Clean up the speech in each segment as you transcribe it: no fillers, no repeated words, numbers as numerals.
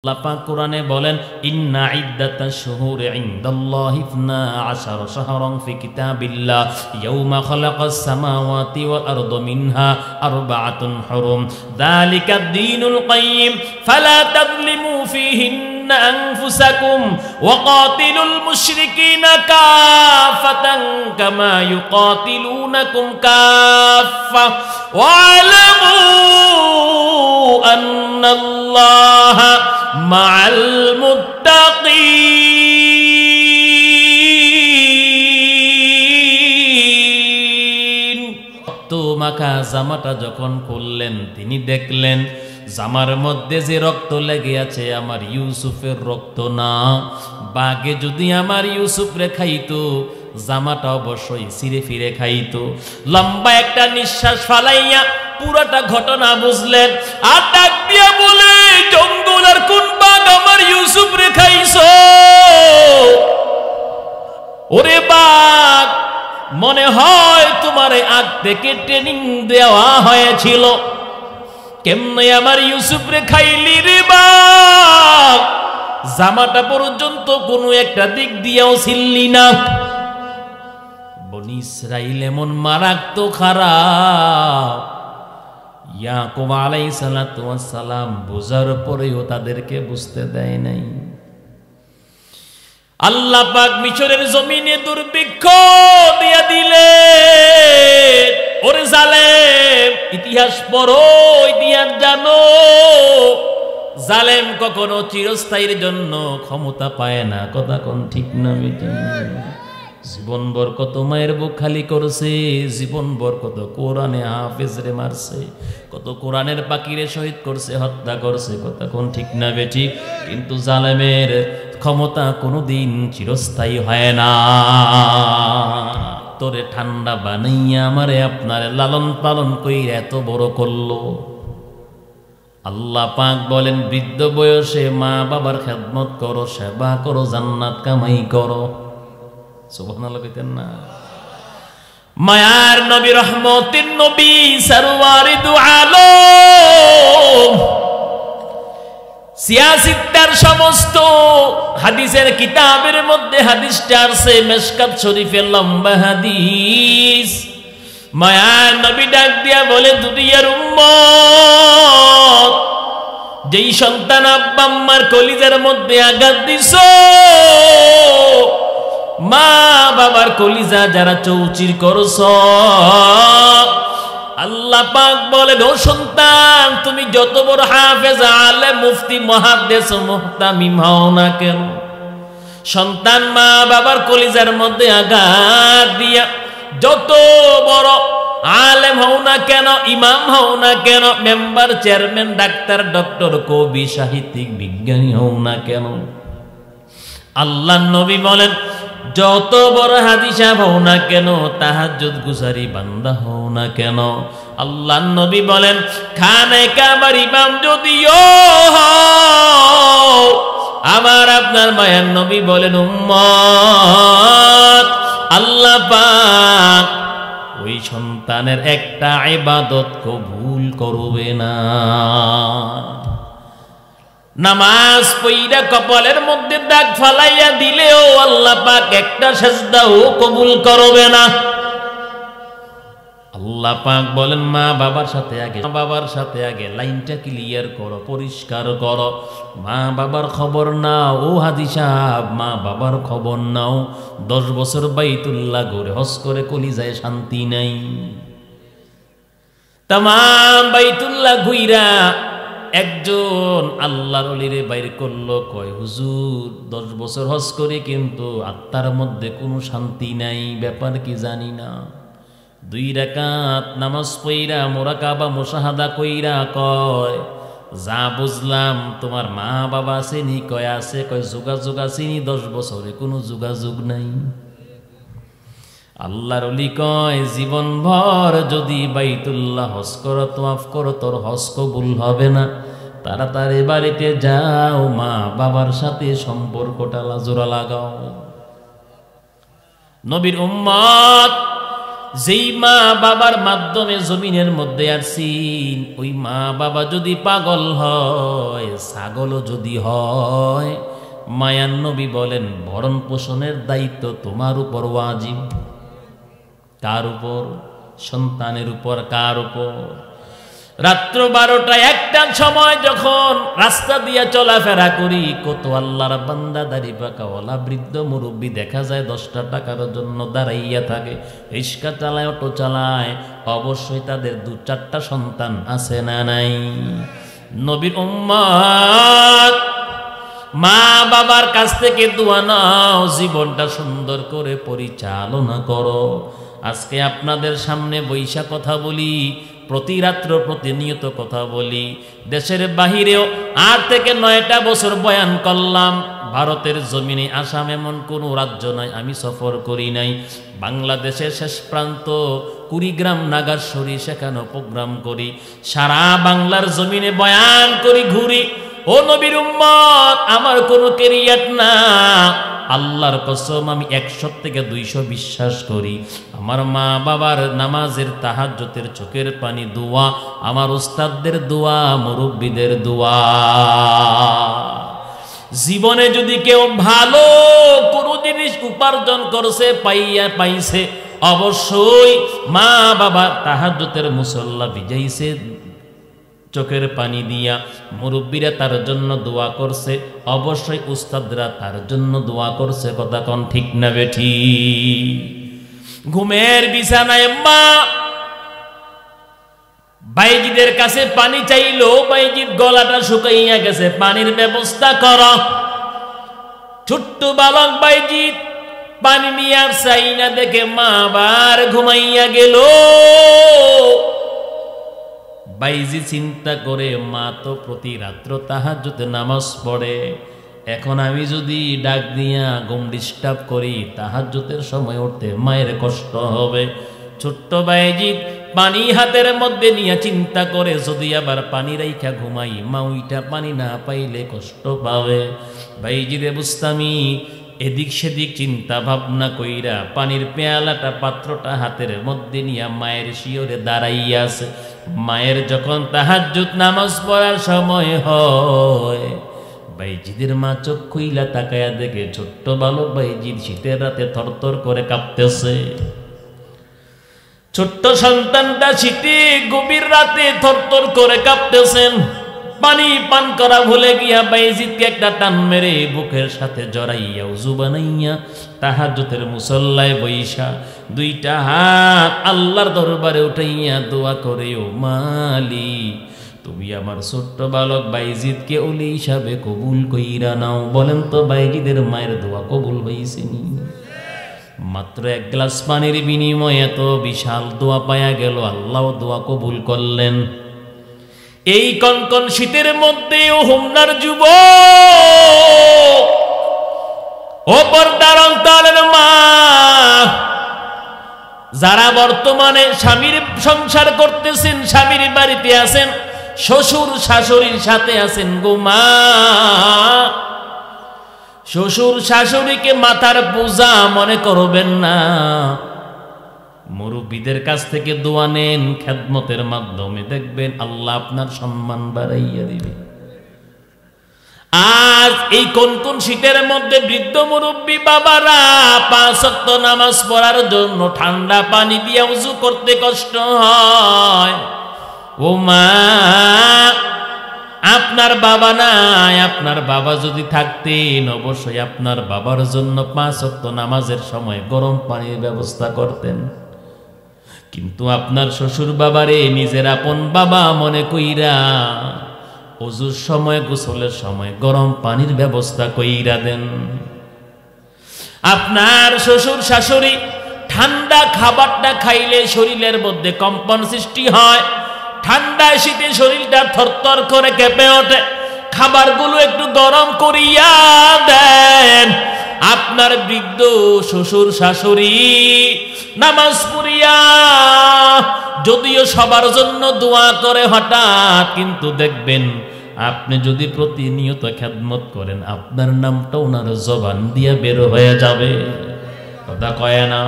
আল্লাহ পাক কোরআনে বলেন ইন্না ইদ্দাতাশ শুহুরি ইনদাল্লাহি 12 শাহরান ফি কিতাবিল্লাহ ইয়াওমা খালাকাস সামাওয়াতি ওয়াল আরদা মিনহা আরবাআতুন হুরুম যালিকাদ দীনুল কাইয়্যিম ফালা তাযলিমু ফীহিন্না আনফুসাকুম ওয়া কাতিলুল মুশরিকিনা কাফাতান কামা ইউকাতিলুনাকুম কাফা ওয়া আলামু আন্নাল্লাহা মাআল মুত্তাকিন। তো মাখা জামাটা যখন খুললেন তিনি দেখলেন জামার মধ্যে যে রক্ত লেগে আছে আমার ইউসুফের রক্ত না। বাগে যদি আমার ইউসুফ রে খাইতো জামাটা অবশ্যই ছিঁড়ে ফিরে খাইতো। লম্বা একটা নিঃশ্বাস ফালাইয়া পুরোটা ঘটনা বুঝলেন আর ডাক দিয়া বলে জঙ্গলের কোন বাঘ আমার ইউসুফ রে খাইছো? ওরে বাঘ, মনে হয় তোমারে আগ থেকে ট্রেনিং দেওয়া হয়েছিল, কেমনে আমার ইউসুফ রে খাইলি রে বাঘ? জামাটা পর্যন্ত কোনো একটা দিক দিয়েও ছিললি না। বনি ইসরাইল এমন মারাত্মক খারাপ, ইয়াকুব আলাইহিস সালাতু ওয়াস সালাম বুঝার পরেও তাদেরকে বুঝতে দেয় নাই। আল্লাহ পাক মিশরের জমিনে দুর্ভিক্ষ দিয়া দিলেন। ওরে জালেম, ইতিহাস পড়ো, ইতিহাস জানো। জালেম কখনো চিরস্থায়ীর জন্য ক্ষমতা পায় না। কথা কোন ঠিক না বেঠিক? জীবনভর কত মায়ের বুক খালি করছে, জীবনভর কত কোরআনে হাফেজরে মারছে, কত কোরআনের পাখিরে শহীদ করছে, হত্যা করছে। কথা কোন ঠিক না বেঠিক? কিন্তু জালেমের ক্ষমতা কোনোদিন চিরস্থায়ী হয় না। তোরে ঠান্ডা বানাইয়া আমারে আপনারে লালন পালন কইরা এত বড় করলো। আল্লাহ পাক বলেন বৃদ্ধ বয়সে মা বাবার খেদমত করো, সেবা করো, জান্নাত কামাই করো। সুবহানাল্লাহ কইতেন না? মায়ার নবী, রহমতের নবী, সরওয়ারে দু আলম, সিয়াসিত্তার সমস্ত হাদিসের কিতাবের মধ্যে হাদিসটা আছে, মিশকাত শরীফের লম্বা হাদিস। মায়ার নবী ডাক দিয়া বলে দুনিয়ার উম্মত, যেই সন্তান আব্বা আম্মার কলিজার মধ্যে আঘাত দিছো, মা বাবার কলিজা যারা চৌচির করছ, আল্লাহ পাক বলেন ও সন্তান, তুমি যত বড় হাফেজ, আলেম, মুফতি, মুহাদ্দিস, মুহতামিম হও না কেন, সন্তান মা বাবার কলিজার মধ্যে আঘাত দিয়া যত বড় আলেম হও না কেন, ইমাম হও না কেন, মেম্বার, চেয়ারম্যান, ডাক্তার, ডক্টর, কবি, সাহিত্যিক, বিজ্ঞানী হও না কেন, আল্লাহ নবী বলেন যত বড় হাজি সাহেব হও না কেন, তাহাজ্জুদ গুজারি বান্দা হও না কেন, আল্লাহ নবী বলেন খানে কাবার ইমাম যদিও হও, আমার আপনার মায়ার নবী বলেন উম্মত, আল্লাহ পাক ওই সন্তানের একটা ইবাদত কবুল করবে না। নামাজ পড়া কপালের মধ্যে দাগ ফালাইয়া দিলেও আল্লাহ পাক একটা সিজদাও কবুল করবে না। আল্লাহ পাক বলেন মা বাবার সাথে আগে লাইনটা ক্লিয়ার করো, পরিষ্কার করো। মা বাবার খবর নাও। ও হাজি সাহেব, মা বাবার খবর নাও। 10 বছর বাইতুল্লাহ ঘুরে হজ করে কলিজায় শান্তি নাই। তামাম বাইতুল্লাহ ঘুইরা একজন আল্লাহর ওলিরে বাইর করলো, কয় হুজুর 10 বছর হজ করে কিন্তু আত্মার মধ্যে কোনো শান্তি নাই, ব্যাপার কি জানি না। 2 রাকাত নামাজ পড়া মুরাকাবা মুশাহাদা কইরা কয় যা বুঝলাম তোমার মা বাবা আসেনি? কয় আছে। কয় যোগাযোগ আসেনি? 10 বছরে কোনো যোগাযোগ নাই। আল্লাহর ওলি কয় জীবনভর যদি বাইতুল্লাহ হজ করো, তওয়াফ করো, তোর হজ কবুল হবে না। তাড়াতাড়ি বাড়িতে যাও, মা বাবার সাথে সম্পর্কটা জোড়া লাগাও। নবীর উম্মত যেই মা বাবার মাধ্যমে জমিনের মধ্যে আসছেন, ওই মা বাবা যদি পাগল হয়, ছাগলও যদি হয়, মায়ার নবী বলেন ভরণ পোষণের দায়িত্ব তোমার উপর ওয়াজিব। কার উপর? সন্তানের উপর। কার উপর? রাত্র 12টা 1টার সময় যখন রাস্তা দিয়ে চলাফেরা করি, কত আল্লাহর বান্দা দাড়ি পাকাওয়ালা বৃদ্ধ মুরব্বী দেখা যায় 10টা টাকার জন্য দাঁড়াইয়া থাকে, রিক্সা চালায়, অটো চালায়। অবশ্যই তাদের 2-4টা সন্তান আছে না নাই? নবীর উম্মত, মা বাবার কাছ থেকে দোয়া নাও, জীবনটা সুন্দর করে পরিচালনা করো। আজকে আপনাদের সামনে বৈশা কথা বলি, প্রতি রাত্র প্রতিনিয়ত কথা বলি। দেশের বাহিরেও 8 থেকে 9টা বছর বয়ান করলাম। ভারতের জমিনে আসাম এমন কোনো রাজ্য নাই আমি সফর করি নাই। বাংলাদেশের শেষ প্রান্ত কুড়িগ্রাম, নাগারসরি, সেখানেও প্রোগ্রাম করি। সারা বাংলার জমিনে বয়ান করি, ঘুরি। ও নবীর উম্মত, আমার কোনো কেরিয়ার না। আল্লাহর কসম, আমি 100 থেকে 200 বিশ্বাস করি। আমার মা বাবার নামাজের, তাহাজ্জুদের, চোখের পানি, দোয়া, আমার উস্তাদদের দোয়া, মুরব্বীদের দোয়া। জীবনে যদি কেউ ভালো কোনো জিনিস উপার্জন করছে, পাইছে, অবশ্যই মা বাবা তাহাজ্জুদের মুসল্লা ভিজাইছে চোখের পানি দিয়া, মুরব্বীরা তার জন্য দোয়া করছে, অবশ্যই উস্তাদরা তার জন্য দোয়া করছে। কথা কোন ঠিক না বেঠি? ঘুমের বিছানায় মা বাইজিদের কাছে পানি চাইলো, বাইজিদ গলাটা শুকাইয়া গেছে, পানির ব্যবস্থা কর। ছোট্ট বালক বাইজিদ পানি নিয়ে চাই না দেখে মা আবার ঘুমাইয়া গেল। বাইজি চিন্তা করে, মা তো প্রতি রাত্র তাহাজ্জুদে নামাজ পড়ে, এখন আমি যদি ডাক দিয়া ঘুম ডিস্টার্ব করি, তাহাজ্জুদের সময় উঠতে মায়ের কষ্ট হবে। ছোট্ট বাইজি পানি হাতের মধ্যে নিয়ে চিন্তা করে, যদি আবার পানি রাইখা ঘুমাই, মা ওইটা পানি না পাইলে কষ্ট পাবে। বাইজিরে বুঝতামি এদিক সেদিক চিন্তা ভাবনা কইরা পানির পেয়ালাটা, পাত্রটা হাতের মধ্যে নিয়ে মায়ের শিয়রে দাঁড়াইয়া আছে। মায়ের যখন তাহাজ্জুদ নামাজ পড়ার সময় হয়, বাইজিদের মা চোখ খুইলা তাকায়া দেখে ছোট্ট বালক বাইজির শীতের রাতে থরথর করে কাঁপতেছে। ছোট্ট সন্তানটা শীতে গভীর রাতে থরথর করে কাঁপতেছেন। পানি পান করা ভুলে গিয়া বাইজিদকে একটা টান মেরে বুকের সাথে জড়াইয়া উযু বানাইয়া তাহাজ্জুদের মুসল্লায় বইসা 2টা হাত আল্লাহর দরবারে উঠাইয়া দোয়া করে, ও মালিক, তুমি আমার ছোট্ট বালক বাইজিদকে ওলি হিসাবে কবুল কইরা নাও। বলেন তো, বাইজিদের মায়ের দোয়া কবুল হইছে নি? মাত্র 1 গ্লাস পানির বিনিময়ে এত বিশাল দোয়া পায়া গেল, আল্লাহ দোয়া কবুল করলেন। এই কনকন শীতের মধ্যে ও হোমনার যুবক, ও পর্দার অন্তরের মা, যারা বর্তমানে স্বামীর সংসার করতেছেন, স্বামীর বাড়িতে আছেন, শ্বশুর শাশুড়ির সাথে আছেন গো মা, শ্বশুর শাশুড়িকে মাথার বোঝা মনে করবেন না। মুরব্বীদের কাছ থেকে দোয়া নেন, খেদমতের মাধ্যমে দেখবেন আল্লাহ আপনার সম্মান বাড়াইয়া দিবে। আজ এই কোন কোন শীতের মধ্যে বৃদ্ধ মুরব্বী বাবারা 5 ওয়াক্ত নামাজ পড়ার জন্য ঠান্ডা পানি দিয়ে উযু করতে কষ্ট হয়। ও মা, আপনার বাবা নাই, আপনার বাবা যদি থাকতেন অবশ্যই আপনার বাবার জন্য 5 ওয়াক্ত নামাজের সময় গরম পানির ব্যবস্থা করতেন। কিন্তু আপনার শ্বশুর বাবারে নিজের আপন বাবা মনে কইরা ওযুর সময়, গোসলের সময় গরম পানির ব্যবস্থা কইরা দেন। আপনার শ্বশুর শাশুড়ি ঠান্ডা খাবারটা খাইলে শরীরের মধ্যে কম্পন সৃষ্টি হয়, ঠান্ডা শীতে শরীরটা থরথর করে কেঁপে ওঠে, খাবারগুলো একটু গরম করিয়া দেন। আপনার বৃদ্ধ শ্বশুর শাশুড়ি নামাজ পড়িয়া যদিও সবার জন্য দোয়া করে হঠাৎ, কিন্তু দেখবেন আপনি যদি প্রতিনিয়ত খেদমত করেন, আপনার নামটা ওনার জবান দিয়ে বের হয়ে যাবে। কথা কয় না।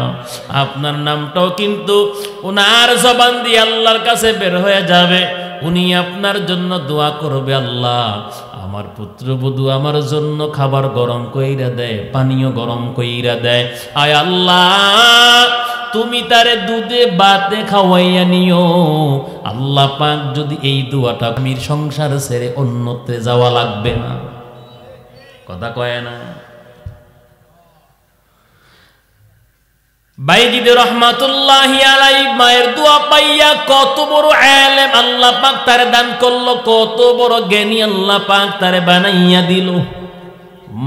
আপনার নামটাও কিন্তু ওনার জবান দিয়ে আল্লাহর কাছে বের হয়ে যাবে। উনি আপনার জন্য দোয়া করবে, আল্লাহ আমার পুত্রবধূ আমার জন্য খাবার গরম কইরা দেয়, পানীয় গরম কইরা দেয়। আয় আল্লাহ তুমি তারে দুধে ভাতে খাওয়াইয়া নিও। আল্লাহ পাক যদি এই দোয়াটা, আমির সংসার ছেড়ে অন্যত্রে যাওয়া লাগবে না। কথা কয় না। বাইজিদ রহমাতুল্লাহি আলাইহি মায়ের দোয়া পাইয়া কত বড় আলেম আল্লাহ পাক তারে দান করলো, কত বড় জ্ঞানী আল্লাহ পাক তারে বানাইয়া দিল।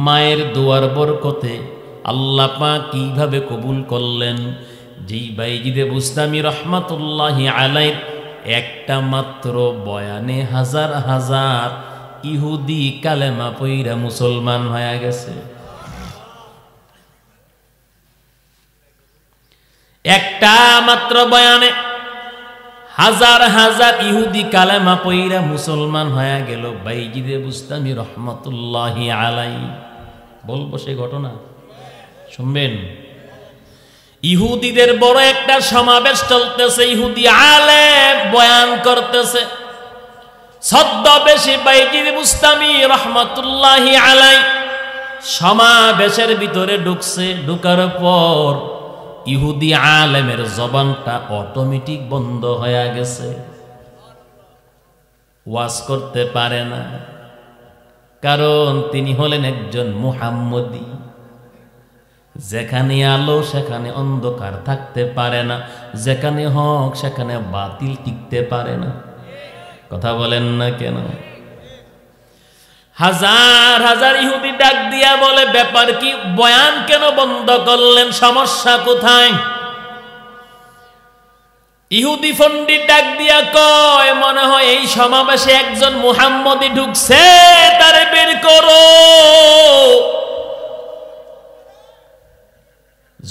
মায়ের দোয়ার বরকতে আল্লাহ পাক কিভাবে কবুল করলেন। যেই বাইজিদ বুস্তামি রহমাতুল্লাহি আলাইহি একটা মাত্র বয়ানে হাজার হাজার ইহুদি কালেমা পইরা মুসলমান হয়ে গেছে। একটা মাত্র বয়ানে হাজার হাজার ইহুদি কালেমা পইরা মুসলমান হয়ে গেল বাইজিদ বুস্তামি রহমাতুল্লাহি আলাইহি। বলবো সেই ঘটনা, শুনবেন। ইহুদিদের বড় একটা সমাবেশ চলতেছে, ইহুদি আলেম বয়ান করতেছে। ছদ্মবেশী বাইজিদ বুস্তামি রহমাতুল্লাহি আলাইহি সমাবেশের ভিতরে ঢুকছে। ঢুকার পর ইহুদি আলেমের জবানটা অটোমেটিক বন্ধ হয়ে গেছে, ওয়াজ করতে পারে না। কারণ তিনি হলেন একজন মুহাম্মদী। যেখানে আলো সেখানে অন্ধকার থাকতে পারে না, যেখানে হক সেখানে বাতিল টিকতে পারে না। কথা বলেন না কেন? হাজার হাজার ইহুদি ডাক দিয়া বলে, ব্যাপার কি? বয়ান কেন বন্ধ করলেন? সমস্যা কোথায়? ইহুদি পণ্ডিত ডাক দিয়া কয়, মনে হয় এই সমাবেশে একজন মুহাম্মদী ঢুকছে, তারে বের করো।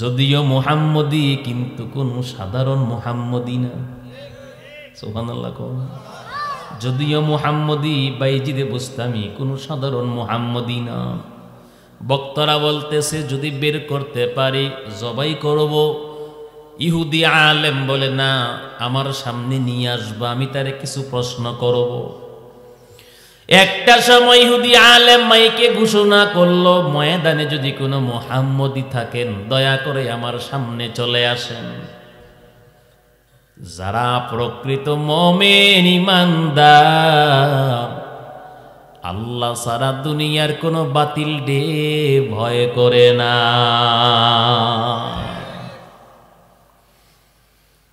যদিও মুহাম্মদী, কিন্তু কোন সাধারণ মুহাম্মদী না। সুবহানাল্লাহ। যদিও মুহাম্মদী, বাইজিদ বুস্তামি কোন সাধারণ মুহাম্মদী না। বক্তারা বলতেছে যদি বের করতে পারি জবাই করব। ইহুদি আলেম বলে, না, আমার সামনে নিয়ে আসবা, আমি তারে কিছু প্রশ্ন করব। একটা সময় ইহুদি আলেম মাইকে ঘোষণা করলো, ময়দানে যদি কোনো মুহাম্মদী থাকেন দয়া করে আমার সামনে চলে আসেন। যারা প্রকৃত মুমিন ঈমানদার, আল্লাহ সারা দুনিয়ার কোনো বাতিল ডে ভয় করে না।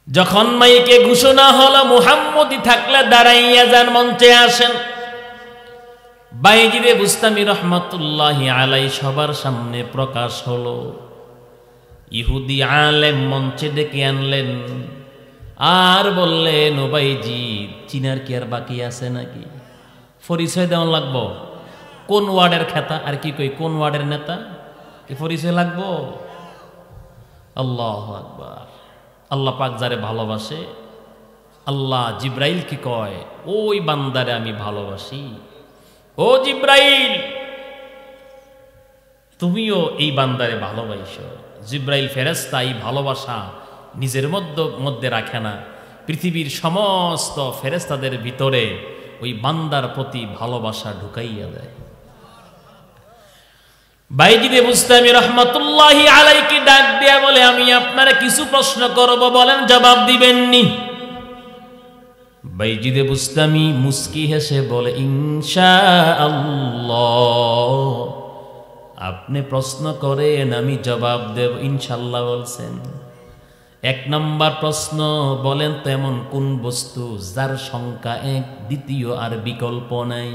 যখন মাইকে ঘোষণা হলো মুহাম্মদী থাকলে দাঁড়াইয়া যান, মঞ্চে আসেন। বাইজিদ বুস্তামি রহমাতুল্লাহি আলাইহি সবার সামনে প্রকাশ হলো। ইহুদি আলেম মঞ্চে ডেকে আনলেন আর বললেন, ও বাইজিদ, চিনার কি আর বাকি আছে নাকি? পরিচয় দেওয়া লাগবো। কোন ওয়ার্ডের খেতা আর কি কই, কোন ওয়ার্ডের নেতা, কি পরিচয় লাগবো? আল্লাহু আকবার। আল্লাহ পাক যারে ভালোবাসে, আল্লাহ জিব্রাইল কি কয়, ওই বান্দারে আমি ভালোবাসি। ও জিব্রাইল, তুমিও এই বান্দারে ভালোবাসো। জিব্রাইল ফেরেশতা এই ভালোবাসা নিজের মধ্যে রাখে না, পৃথিবীর সমস্ত ফেরেশতাদের ভিতরে ওই বান্দার প্রতি ভালোবাসা ঢুকাইয়া দেয়। বাইজিদ বুস্তামি রহমাতুল্লাহি আলাইহি ডাক দিয়া বলে, আমি আপনারা কিছু প্রশ্ন করব, বলেন জবাব দিবেননি? বাইজিদ বুস্তামি মুস্কি হেসে বলে, ইনশাআল্লাহ। আপনি প্রশ্ন করেন, আমি জবাব দেব, ইনশাআল্লাহ বলছেন। এক নম্বর প্রশ্ন, বলেন তো এমন কোন বস্তু যার সংখ্যা এক, দ্বিতীয় আর বিকল্প নাই?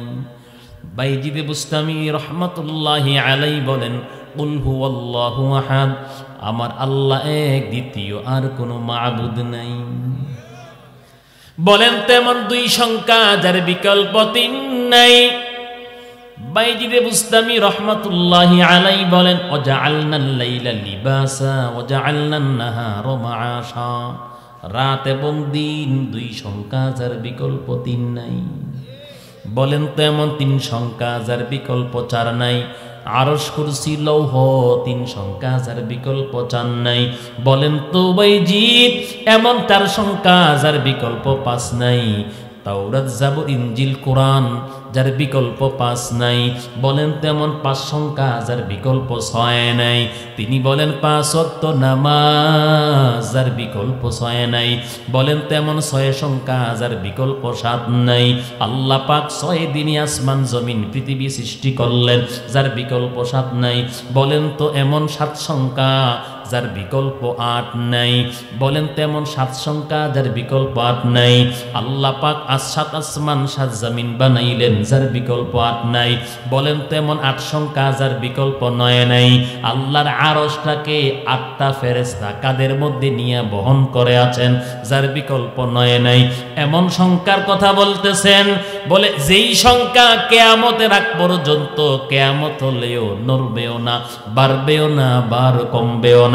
বাইজিদ বুস্তামি রহমাতুল্লাহি আলাইহি বলেন, কুল হুয়াল্লাহু আহাদ, আমার আল্লাহ এক, দ্বিতীয় আর কোনো মাবুদ নাই। বলেন তেমন দুই সংখ্যা যার বিকল্প তিন নাই? বাইজিদ বুস্তামি রহমাতুল্লাহি আলাইহি বলেন, ওয়াজআলনাল লাইলা লিবাসা ওয়াজআলনান নাহারা মাআশা, রাত এবং দিন দুই সংখ্যা যার বিকল্প তিন নাই। বলেন তো এমন তিন সংখ্যা যার বিকল্প চার নাই? আরশ কুরসি লৌহ 3 সংখ্যা যার বিকল্প চান নাই। বলেন তো বাইজিৎ এমন 4 সংখ্যা যার বিকল্প 5 নাই। তাওরাত জাবুর ইনজিল কোরআন যার বিকল্প 5 নাই। বলেন তেমন 5 সংখ্যা যার বিকল্প 6 নাই। তিনি বলেন 5 ওয়াক্ত নামাজ যার বিকল্প 6 নাই। বলেন তেমন 6 সংখ্যা যার বিকল্প 7 নাই। আল্লাহ পাক 6 দিনই আসমান জমিন পৃথিবী সৃষ্টি করলেন যার বিকল্প 7 নাই। বলেন তো এমন 7 সংখ্যা যার বিকল্প 8 নাই। বলেন তেমন 7 সংখ্যা যার বিকল্প 8 নাই। আল্লাহ পাক 7 আসমান 7 জমিন বানাইলেন যার বিকল্প 8 নাই। বলেন তেমন 8 সংখ্যা যার বিকল্প 9 নাই। আল্লাহর আরশটাকে 8টা ফেরেশতা কাদের মধ্যে নিয়ে বহন করে আছেন যার বিকল্প 9 নাই। এমন সংখ্যার কথা বলতেছেন। বলে যেই সংখ্যা কিয়ামতের আগ পর্যন্ত কিয়ামত হলেও নড়বেও না, বাড়বেও না, বার কমবেও না।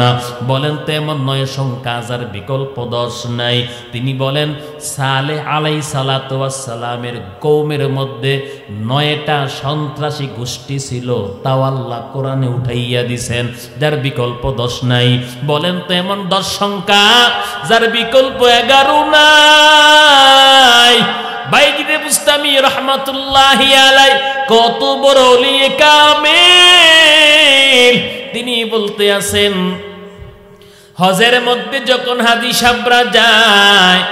বলেন তেমন 9 সংখ্যা যার বিকল্প 10 নাই। তিনি বলেন সালেহ আলাইহিস সালাতু ওয়াস সালামের কওমের মধ্যে 9টা সন্ত্রাসী গোষ্ঠী ছিল, তাও আল্লাহ কোরআনে উঠাইয়া দিছেন যার বিকল্প 10 নাই। বলেন তো এমন 10 সংখ্যা যার বিকল্প 11 নাই। বাইজিদে বুস্তামি রহমাতুল্লাহি আলাইহি কত বড় ওলিয়ে কামেল। তিনি বলতে আছেন হজের মধ্যে যখন হাজি সাবরা যায়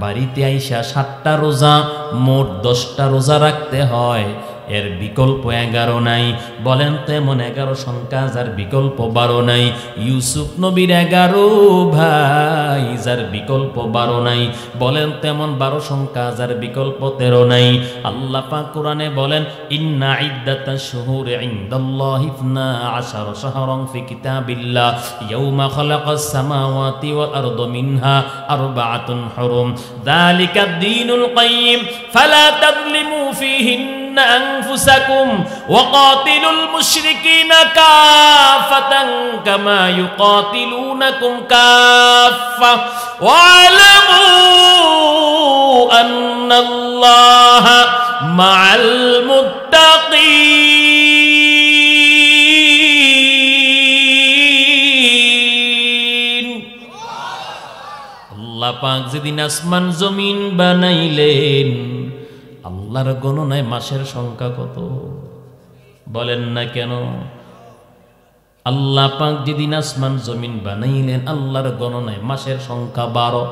বাড়িতে আইসা 7টা রোজা মোট 10টা রোজা রাখতে হয়, এর বিকল্প 11 নাই। বলেন তেমন 11 সংখ্যা যার বিকল্প 12 নাই। ইউসুফ নবীর 11 ভাই যার বিকল্প 12 নাই। বলেন তেমন 12 সংখ্যা যার বিকল্প 13 নাই। আল্লাহ পাক কোরআনে বলেন ইন্না ইদ্দাতাশ শুহুরি ইনদাল্লাহি 12 শাহরান ফি কিতাবিল্লাহ ইয়াউমা খালাকাস সামাওয়াতি ওয়াল আরদা মিনহা আরবাআতুন হুরুম যালিকা দ্বীনুল কাইয়্যিম ফালা তাযলিমু ফীহিন্না أنفسكم وقاتلوا المشركين كافة كما يقاتلونكم كافة واعلموا أن الله مع المتقين। আল্লাহ পাক যেদিন আসমান জমিন বানাইলেন আল্লাহর গণনায় মাসের সংখ্যা কত বলেন না কেন? আল্লাহ পাক যেদিন আসমান জমিন বানাইলেন আল্লাহর গণনায় মাসের সংখ্যা 12,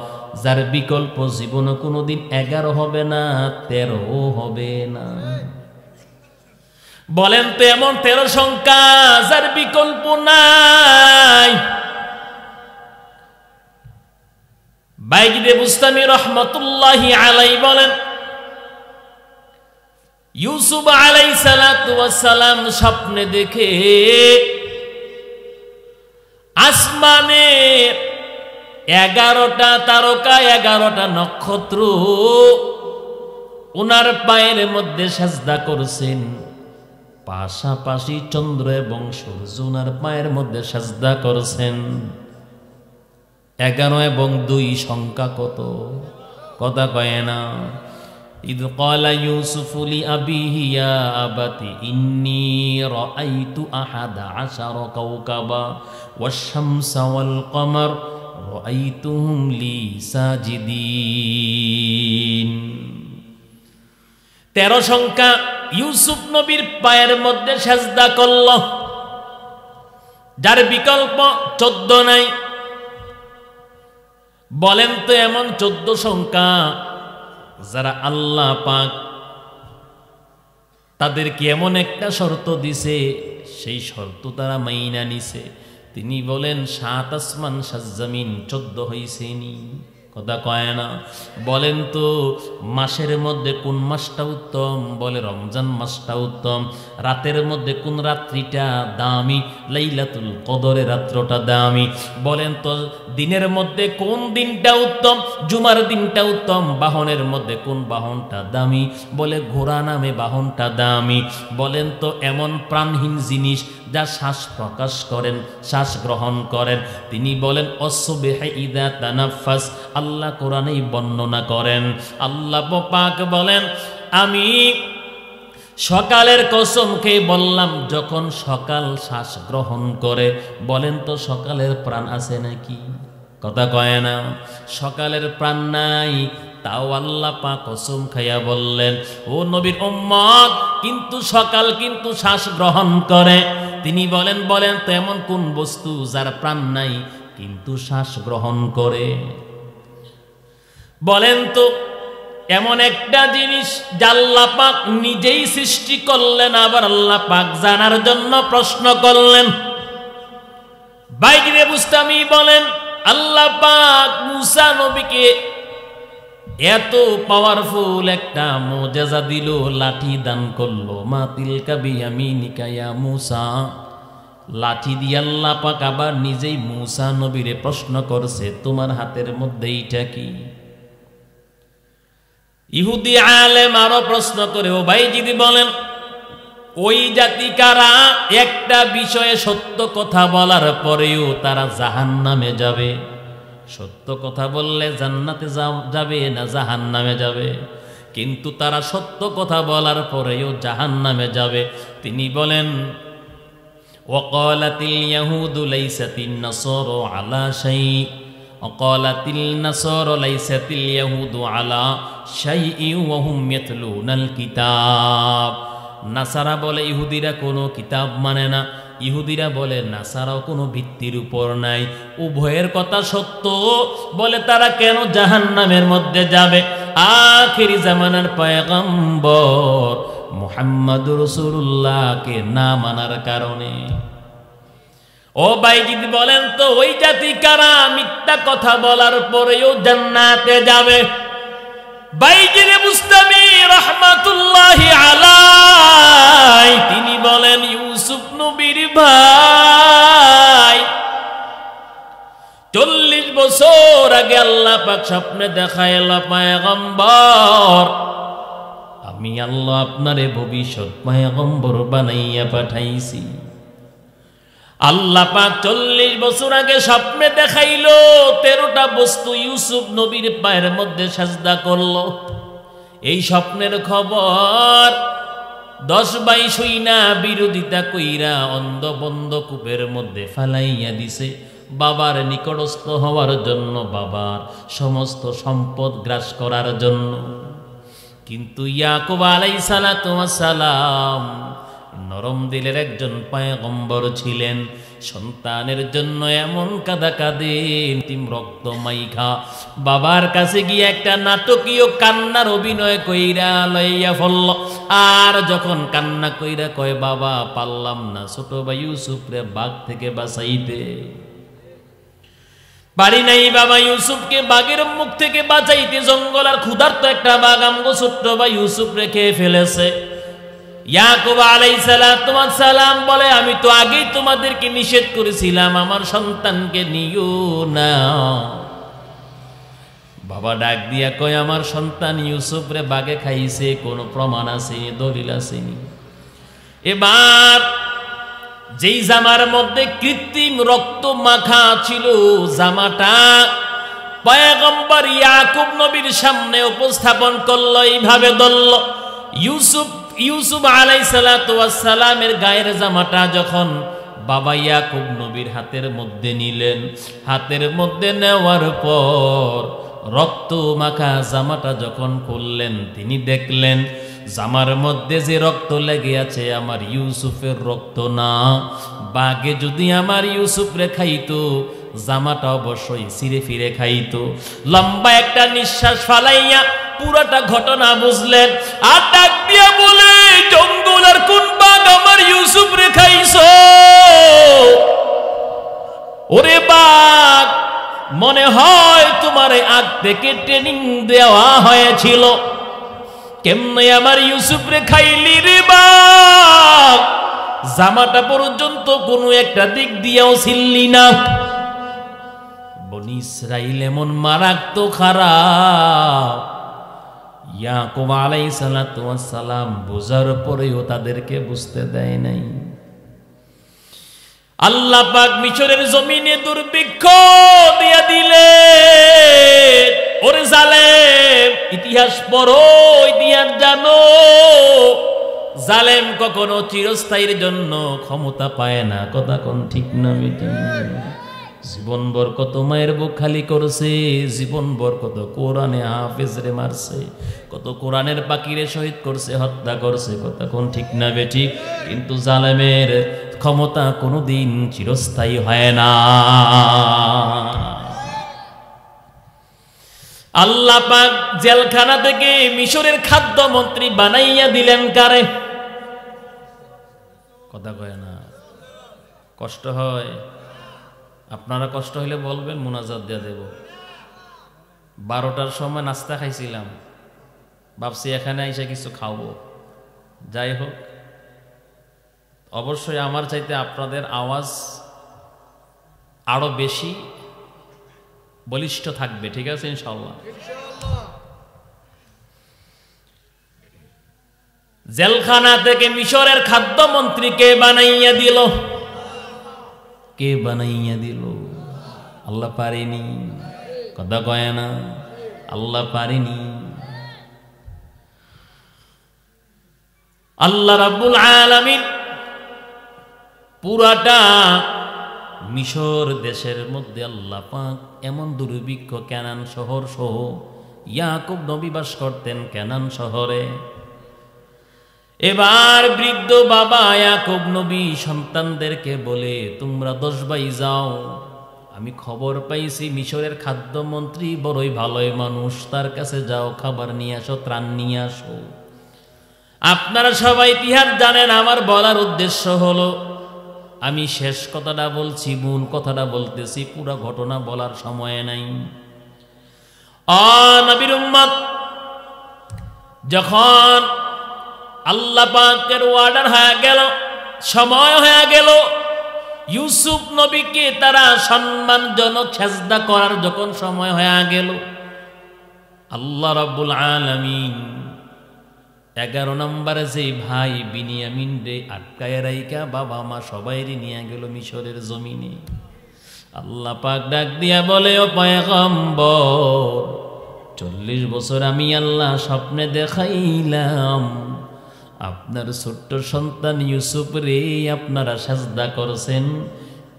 যার বিকল্প জীবনে কোনোদিন 11 হবে না, 13 হবে না। বলেন তো এমন 13 সংখ্যা যার বিকল্প নাই। বাইজিদে বুস্তামি রহমাতুল্লাহি আলাইহি বলেন ইউসুফ আলাইহিস সালাতু ওয়াস সালাম স্বপ্নে দেখে আসমানে 11টা তারকা 11টা নক্ষত্র ওনার পায়ের মধ্যে সাজদা করছেন, পাশাপাশি চন্দ্র এবং সূর্য ওনার পায়ের মধ্যে সাজদা করছেন। 11 এবং 2 সংখ্যা কত? কথা কয় না। إذ قال يوسف لأبيه يا أبت إني رأيت 11 كوكبا والشمس والقمر رأيتهم لي ساجدين। 13 সংখ্যা ইউসুফ নবীর পায়ের মধ্যে সাজদা করল, যার বিকল্প 14 নাই। বলেন তো এমন 14 সংখ্যা যারা আল্লাহ পাক তাদেরকে এমন একটা শর্ত দিছে, সেই শর্ত তারা মাইনা নিছে। তিনি বলেন 7 আসমান 7 জমিন 14 হইছেনি। কথা কয় না। বলেন তো মাসের মধ্যে কোন মাসটা উত্তম? বলে রমজান মাসটা উত্তম। রাতের মধ্যে কোন রাত্রিটা দামি? লাইলাতুল কদরের রাত্রটা দামি। বলেন তো দিনের মধ্যে কোন দিনটা উত্তম? জুমার দিনটা উত্তম। বাহনের মধ্যে কোন বাহনটা দামি? বলে ঘোড়া নামে বাহনটা দামি। বলেন তো এমন প্রাণহীন জিনিস যা শ্বাস প্রকাশ করেন, শ্বাস গ্রহণ করেন, তিনি বলেন অসবিহি ইযা তানাফাস। আল্লাহ কোরআনেই বর্ণনা করেন। আল্লাহ পাক বলেন আমি সকালের কসম খেয়ে বললাম, যখন সকাল শ্বাস গ্রহণ করে, বলেন তো সকালের প্রাণ আছে নাকি? কথা কয় না, সকালের প্রাণ নাই। তাও আল্লাহ পাক কসম খাইয়া বললেন, ও নবীর উম্মত, কিন্তু সকাল কিন্তু শ্বাস গ্রহণ করে। তিনি বলেন, বলেন তো এমন কোন বস্তু যার প্রাণ নাই কিন্তু শ্বাস গ্রহণ করে? বলেন তো এমন একটা জিনিস যা আল্লাহ পাক নিজেই সৃষ্টি করলেন, আবার আল্লাহ পাক জানার জন্য প্রশ্ন করলেন। বাইরে বুস্তামি বলেন, আল্লাহ পাক মুসা নবীকে এত পাওয়ারফুল একটা মুজিজা দিল, লাঠি দান করলো। মা তিলকা বিয়ামিনিকা ইয়া মুসা। লাঠি দিয়ে আল্লাহ পাক আবার নিজেই মুসা নবীরে প্রশ্ন করছে, তোমার হাতের মধ্যে এইটা কি? ইহুদি আলেম আরো প্রশ্ন করে, ও ভাই যদি বলেন, ওই জাতি কারা একটা বিষয়ে সত্য কথা বলার পরেও তারা জাহান্নামে যাবে? সত্য কথা বললে জান্নাতে যাবে না জাহান্নামে যাবে? কিন্তু তারা সত্য কথা বলার পরেও জাহান্নামে যাবে। তিনি বলেন, ওয়াকালাতিল ইয়াহুদু লাইসাতিন নাসারা আলা শাইء ওয়াকালাতিল নাসারা লাইসাতিল ইয়াহুদু আলা শাইইন ওয়া হুম ইয়াতলুনাল কিতাব। নাসারা বলে ইহুদিরা কোনো কিতাব মানে না, ইহুদিরা বলে নাসারাও কোনো ভিত্তির উপর নাই। উভয়ের কথা সত্য, বলে তারা কেন জাহান্নামের মধ্যে যাবে? আখিরি জামানার পয়গম্বর মুহাম্মদুর রাসূলুল্লাহকে না মানার কারণে। ও ভাইজি বলেন তো ওই জাতি কারা মিথ্যা কথা বলার পরেও জান্নাতে যাবে? বাইজিরে মুস্তামি রাহমাতুল্লাহি আলাইহি তিনি বলেন, ইউসুফ নবীর ভাই 40 বছর আগে আল্লাহ পাক স্বপ্নে দেখাইল, পয়গম্বর আমি আল্লাহ আপনারে ভবিষ্যৎ পয়গম্বর বানাইয়া পাঠাইছি। আল্লাহ পাক 40 বছর আগে স্বপ্নে দেখাইলো 13টা বস্তু ইউসুফ নবীর পায়ের মধ্যে সাজদা করলো। এই স্বপ্নের খবর 10 ভাই শুইনা বিরোধিতা কইরা অন্ধ বন্ধ কূপের মধ্যে ফালাইয়া দিছে বাবার নিকটস্থ হওয়ার জন্য, বাবার সমস্ত সম্পদ গ্রাস করার জন্য। কিন্তু ইয়াকুব আলাইহিস সালাতু ওয়াস সালাম নরম দিলের একজন পয়গম্বর ছিলেন। সন্তানের জন্য এমন কাঁদা কাঁদেন, তিম রক্ত মাইখা বাবার কাছে গিয়ে একটা নাটকীয় কান্নার অভিনয় কইরা লইয়া ফেলল। আর যখন কান্না কইরা কয়, বাবা পারলাম না ছোট ভাই ইউসুফরে বাঘ থেকে বাঁচাইতে, পারি নাই বাবা ইউসুফকে বাঘের মুখ থেকে বাঁচাইতে। জঙ্গল আর ক্ষুধার্ত একটা বাঘ আমগো ছোট্ট ভাই ইউসুফ রেখে ফেলেছে। ইয়াকুব আলাইহিস সালাতু ওয়াস সালাম বলে, আমি তো আগেই তোমাদেরকে নিষেধ করেছিলাম আমার সন্তানকে নিও না। বাবা ডাক দিয়া কয়, আমার সন্তান ইউসুফ রে বাঘে খাইছে, কোনো প্রমাণ আছে, দলিল আছে? এবার যেই জামার মধ্যে কৃত্রিম রক্ত মাখা ছিল, জামাটা পয়গম্বর ইয়াকুব নবীর সামনে উপস্থাপন করলো, এইভাবে ধরল। ইউসুফ আলাইহিস সালাতু ওয়াস সালামের গায়ের জামাটা যখন বাবা ইয়াকুব নবীর হাতের মধ্যে নিলেন, হাতের মধ্যে নেওয়ার পর রক্ত মাখা জামাটা যখন খুললেন, তিনি দেখলেন জামার মধ্যে যে রক্ত লেগে আছে আমার ইউসুফের রক্ত না। বাঘে যদি আমার ইউসুফ রে খাইতো, জামাটা অবশ্যই ছিঁড়ে ফিরে খাইতো। লম্বা একটা নিঃশ্বাস ফালাইয়া পুরোটা ঘটনা বুঝলেন, আর ডাক দিয়া বলে, জঙ্গলের কোন বাঘ আমার ইউসুফ রে খাইছো? ওরে বাঘ, মনে হয় তোমারে আগ থেকে ট্রেনিং দেওয়া হয়েছিল, কেমনে আমার ইউসুফ রে খাইলি রে বাঘ? জামাটা পর্যন্ত কোনো একটা দিক দিয়েও ছিললি না। বনি ইসরাইল এমন মারাত্মক খারাপ, ইয়াকুব আলাইহিস সালাতু ওয়াস সালাম বুঝার পরেও তাদেরকে বুঝতে দেয় নাই। আল্লাহ পাক মিশরের জমিনে দুর্ভিক্ষ দিয়া দিলেন। ওরে জালেম, ইতিহাস পড়ো, ইতিহাস জানো। জালেম কখনো চিরস্থায়ীর জন্য ক্ষমতা পায় না। কথা কোন ঠিক না বেটি? জীবনভর কত মায়ের বুক খালি করছে, জীবনভর কত কোরআনে হাফেজরে মারছে, কত কোরআনের পাখিরে শহীদ করছে, হত্যা করছে। কথা কোন ঠিক না বেটি? কিন্তু জালেমের ক্ষমতা কোনোদিন চিরস্থায়ী হয় না। আল্লাহ পাক জেলখানা থেকে মিশরের খাদ্যমন্ত্রী বানাইয়া দিলেন কারে? কথা কয় না, কষ্ট হয়। আপনারা কষ্ট হইলে বলবেন, মুনাজাত দিয়ে দেব। 12টার সময় নাস্তা খাইছিলাম, ভাবছি এখানে এসে কিছু খাবো। যাই হোক, অবশ্যই আমার চাইতে আপনাদের আওয়াজ আরো বেশি বলিষ্ঠ থাকবে, ঠিক আছে ইনশাআল্লাহ। জেলখানা থেকে মিশরের খাদ্যমন্ত্রীকে বানাইয়া দিল। কে বানাইয়া দিল? আল্লাহ পারেনি। কথা কয় না, আল্লাহ পারেনি। আল্লাহ রাব্বুল আলামিন পুরাটা মিশর দেশের মধ্যে আল্লাহ পাক এমন দুর্ভিক্ষ, কেনান শহর সহ, ইয়াকুব নবী বাস করতেন কেনান শহরে। এবার বৃদ্ধ বাবা ইয়াকুব নবী সন্তানদেরকে বলে, তোমরা 10 ভাই যাও, আমি খবর পাইছি মিশরের খাদ্যমন্ত্রী বড়ই ভালোই মানুষ, তার কাছে যাও, খাবার নিয়ে আসো, ত্রাণ নিয়ে আসো। আপনারা সবাই ইতিহাস জানেন। আমার বলার উদ্দেশ্য হলো, আমি শেষ কথাটা বলছি, মূল কথাটা বলতেছি, পুরো ঘটনা বলার সময় নাই। নবীর উম্মত, যখন আল্লাহ পাকের অর্ডার হয়ে গেল, সময় হয়ে গেল, ইউসুফ নবীকে তারা সম্মানজনক সেজদা করার যখন সময় হয়ে গেল, আল্লাহ রাব্বুল আলামিন 11 নম্বরে যে ভাই বিনিয়ামিন রে আটকায় রাইকা বাবা মা সবাইরে নিয়ে গেল মিশরের জমিনে। আল্লাহ পাক ডাক দিয়া বলে, ও পয়গম্বর, 40 বছর আমি আল্লাহ স্বপ্নে দেখাইলাম আপনার ছোট্ট সন্তান ইউসুফ রে আপনারা সেজদা করছেন।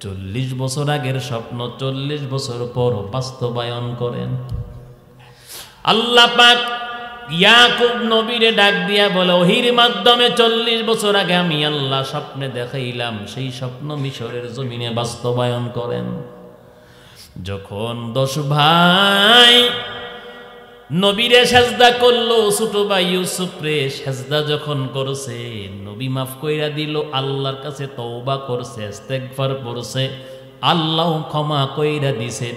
40 বছর আগের স্বপ্ন 40 বছর পর বাস্তবায়ন করেন। আল্লাহ পাক ইয়াকুব নবীরে ডাক দিয়া বলে, ওহির মাধ্যমে 40 বছর আগে আমি আল্লাহ স্বপ্নে দেখাইলাম, সেই স্বপ্ন মিশরের জমিনে বাস্তবায়ন করেন। যখন 10 ভাই নবীরে সেজদা করলো, ছোট ভাই ইউসুফ রে সেজদা যখন করছে, নবী মাফ কইরা দিল, আল্লাহর কাছে তওবা করছে, ইস্তেগফার পড়ছে, আল্লাহ ক্ষমা কইরা দিছে।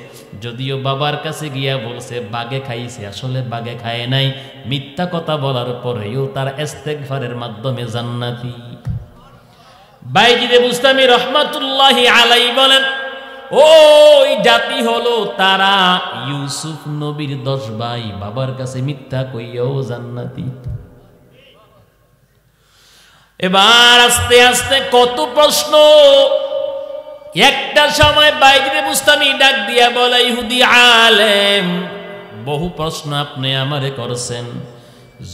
যদিও বাবার কাছে গিয়া বলছে বাগে খাইছে, আসলে বাগে খায় নাই, মিথ্যা কথা বলার পরেও তার ইস্তেগফারের মাধ্যমে জান্নাতি। বাইজিদে বুস্তামি রহমাতুল্লাহি আলাইহি বলেন, ওই জাতি হলো তারা ইউসুফ নবীর 10 ভাই বাবার কাছে মিথ্যা কইয়াও জান্নাতি। এবার আস্তে আস্তে কত প্রশ্ন। একটা সময় বাইজিদে বুস্তামি ডাক দিয়া বলে, ইহুদি আলেম, বহু প্রশ্ন আপনি আমারে করছেন,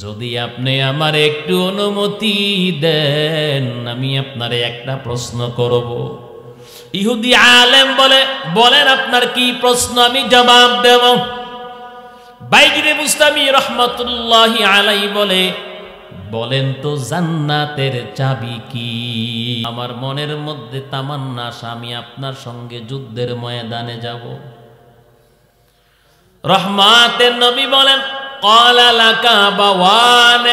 যদি আপনি আমারে একটু অনুমতি দেন আমি আপনারে একটা প্রশ্ন করব। ইহুদি আলেম বলে, বলেন আপনার কি প্রশ্ন, আমি জবাব দেব। বাইজিদে বুস্তামি রহমাতুল্লাহি আলাইহি বলে, বলেন তো জান্নাতের চাবি কি? আমার মনের মধ্যে তামান্না, আমি আপনার সঙ্গে যুদ্ধের ময়দানে যাব। রহমাতের নবী বলেন, ক্বালা লাকা বাওয়ান,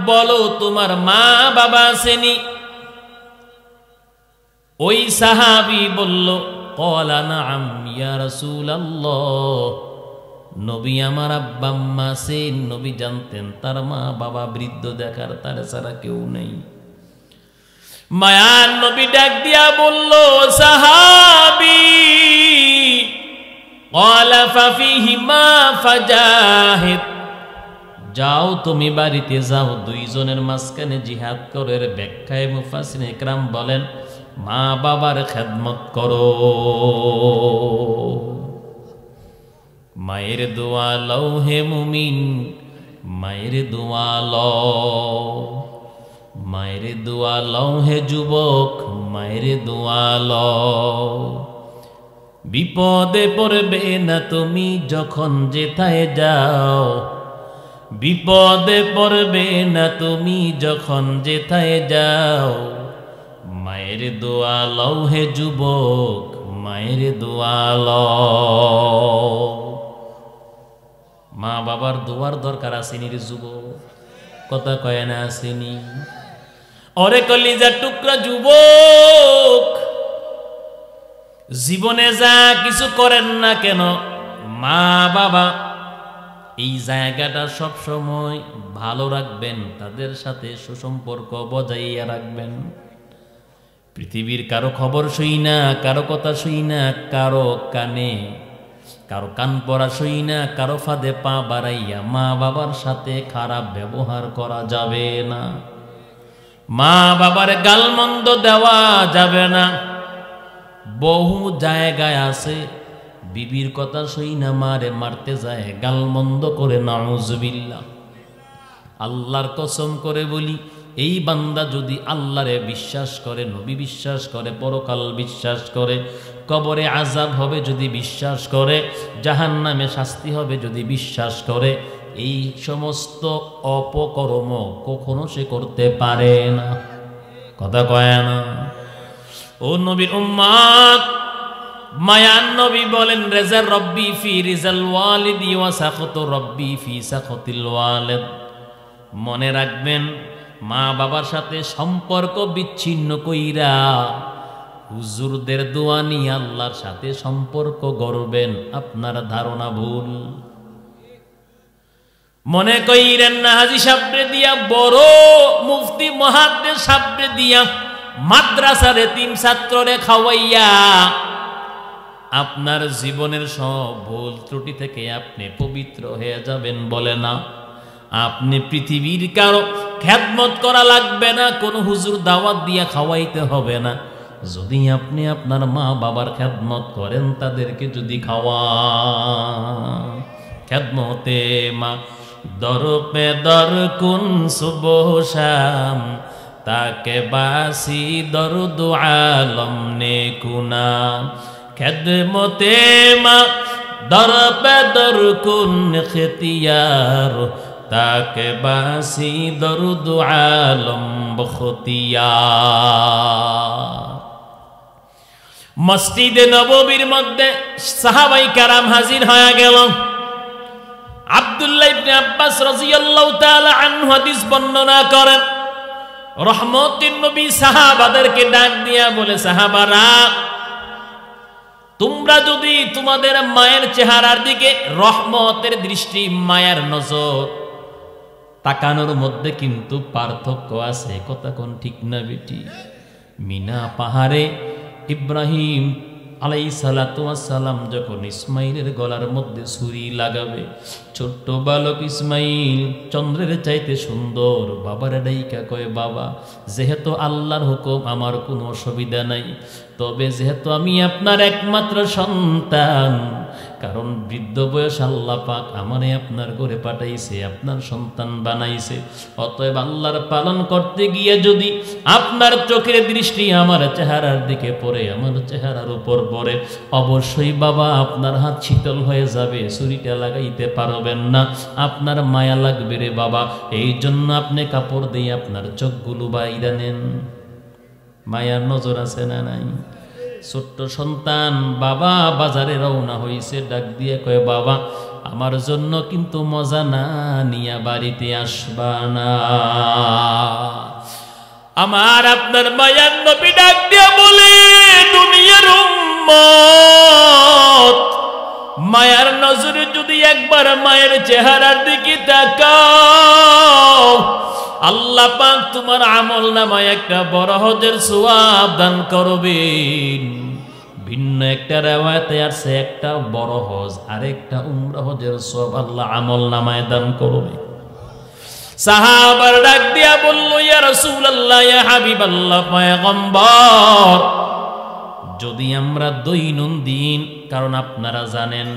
বলো তোমার মা বাবা আছেনি? ওই সাহাবী বলল, ক্বালা নাআম ইয়া রাসূলুল্লাহ, নবী আমার আব্বা আম্মা আছেন। নবী জানতেন তার মা বাবা বৃদ্ধ, দেখার তার ছাড়া কেউ নেই। মায়ার নবী ডাক দিয়া বলল, সাহাবী, ক্বালা ফাফিহিমা ফাজাহিদ, যাও তুমি বাড়িতে যাও, 2 জনের মাঝখানে জিহাদ করো। এর ব্যাখ্যায় মুফাসসিরিনে ইকরাম বলেন, মা বাবার খেদমত করো। মায়ের দোয়া লও হে মুমিন, মায়ের দোয়া লও। মায়ের দোয়া লও হে যুবক, মায়ের দোয়া লও। বিপদে পড়বে না তুমি যখন যেথায় যাও, বিপদে পড়বে না তুমি যখন যেথায় যাও। মায়ের দোয়া লও হে যুবক, মায়ের দোয়া লও। মা বাবার দোয়ার দরকার আসেনি রে যুবক, কথা কয় না আসেনি? ওরে কলিজার টুকরা যুবক, জীবনে যা কিছু করেন না কেন, মা বাবা এই জায়গাটা সব সময় ভালো রাখবেন, তাদের সাথে সুসম্পর্ক বজাইয়া রাখবেন। পৃথিবীর কারো খবর শুই না, কারো কথা শুই না, কারো কানে কারো কান পড়া শুই না, কারো ফাঁদে পা বাড়াইয়া মা বাবার সাথে খারাপ ব্যবহার করা যাবে না। মা বাবার গালমন্দ দেওয়া যাবে না। বহু জায়গায় আছে বিবির কথা শুই না মারে মারতে যায়, গালমন্দ করে, নাউজুবিল্লাহ। আল্লাহর কসম করে বলি, এই বান্দা যদি আল্লাহরে বিশ্বাস করে, নবী বিশ্বাস করে, পরকাল বিশ্বাস করে, কবরে আযাব হবে যদি বিশ্বাস করে, জাহান্নামে শাস্তি হবে যদি বিশ্বাস করে, এই সমস্ত অপকর্ম কখনো সে করতে পারে না। কথা কয় না? ও নবীর উম্মত, মায়ান নবী বলেন, রেজা রব্বি ফি রিজাল ওয়ালিদি ওয়া সাখাতু রব্বি ফি সাখাতিল ওয়ালিদ। মনে রাখবেন, মা বাবার সাথে সম্পর্ক বিচ্ছিন্ন কইরা হুজুরদের দোয়া নিয়ে আল্লাহর সাথে সম্পর্ক গড়বেন, আপনার ধারণা ভুল। মনে কইরেন না হাজী সাহেবরে দিয়া, বড় মুফতি মুহাদ্দিস সাহেবরে দিয়া, মাদ্রাসার এতিম ছাত্ররে খাওয়াইয়া আপনার জীবনের সব ভুল ত্রুটি থেকে আপনি পবিত্র হয়ে যাবেন বলে না। আপনি পৃথিবীর কারো খেদমত করা লাগবে না, কোনো হুজুর দাওয়াত দিয়া খাওয়াইতে হবে না। যদি আপনি আপনার মা বাবার খেদমত করেন, তাদেরকে যদি খাওয়ান, খেদমতে মা দর পে দর কুন সুবহ শাম, তাকে বাসি দরুদ আলম নে কুনা। খেদমতে মা দর পে দর কুন খিতিয়ার, তাকে বাসি দরুদ আলম বখতিয়ার। মসজিদে নববীর মধ্যে সাহাবায়ে কেরাম হাজির হয়ে গেল। আব্দুল্লাহ ইবনে আব্বাস রাদিয়াল্লাহু তাআলা আনহু হাদিস বর্ণনা করেন, রহমতের নবী সাহাবাদেরকে ডাক দিয়া বলে, সাহাবারা, তোমরা যদি তোমাদের মায়ের চেহারার দিকে রহমতের দৃষ্টি, মায়ের নজর, তাকানোর মধ্যে কিন্তু পার্থক্য আছে। কথা কোন ঠিক না বেটি? মিনা পাহাড়ে ইব্রাহিম আলাইহিস সালাতু ওয়াস সালাম যখন ইসমাইলের গলার মধ্যে ছুরি লাগাবে, ছোট্ট বালক ইসমাইল চন্দ্রের চাইতে সুন্দর, বাবার ডাইকা কয়, বাবা, যেহেতু আল্লাহর হুকুম আমার কোনো অসুবিধা নাই, তবে যেহেতু আমি আপনার একমাত্র সন্তান, কারণ বৃদ্ধ বয়স আল্লাহ পাক আমারে আপনার ঘরে পাঠাইছে, আপনার সন্তান বানাইছে, অতএব আল্লাহর পালন করতে গিয়ে যদি আপনার চোখের দৃষ্টি আমার চেহারার দিকে পড়ে, আমার চেহারার উপর পড়ে, অবশ্যই বাবা আপনার হাত শীতল হয়ে যাবে, ছুরিটা লাগাইতে পারবেন না, আপনার মায়া লাগবে রে বাবা। এই জন্য আপনি কাপড় দিয়ে আপনার চোখগুলো বাইরা নেন। মায়ার নজর আছে না নাই? ছোট্ট সন্তান বাবা বাজারে রওনা হইছে, ডাক দিয়ে কয়, বাবা, আমার জন্য কিন্তু মজা না নিয়া বাড়িতে আসবা না। আমার আপনার মায়ার নবী ডাক দিয়া বলে, দুনিয়ার উম্মত, মায়ার নজরে যদি একবার মায়ের চেহারার দিকে তাকাও, আল্লাহ পাক তোমার আমল নামায় একটা বড় হজের সওয়াব দান করবেন। ভিন্ন একটা riwayate আছে, একটা বড় হজ আর একটা উমরা হজের সওয়াব আল্লাহ আমল নামায় দান করবে। সাহাবার ডাক দিয়া বলল, ইয়া রাসূলুল্লাহ, ইয়া হাবিবাল্লাহ, পয়গম্বর, যদি আমরা দৈনন্দিন, কারণ আপনারা জানেন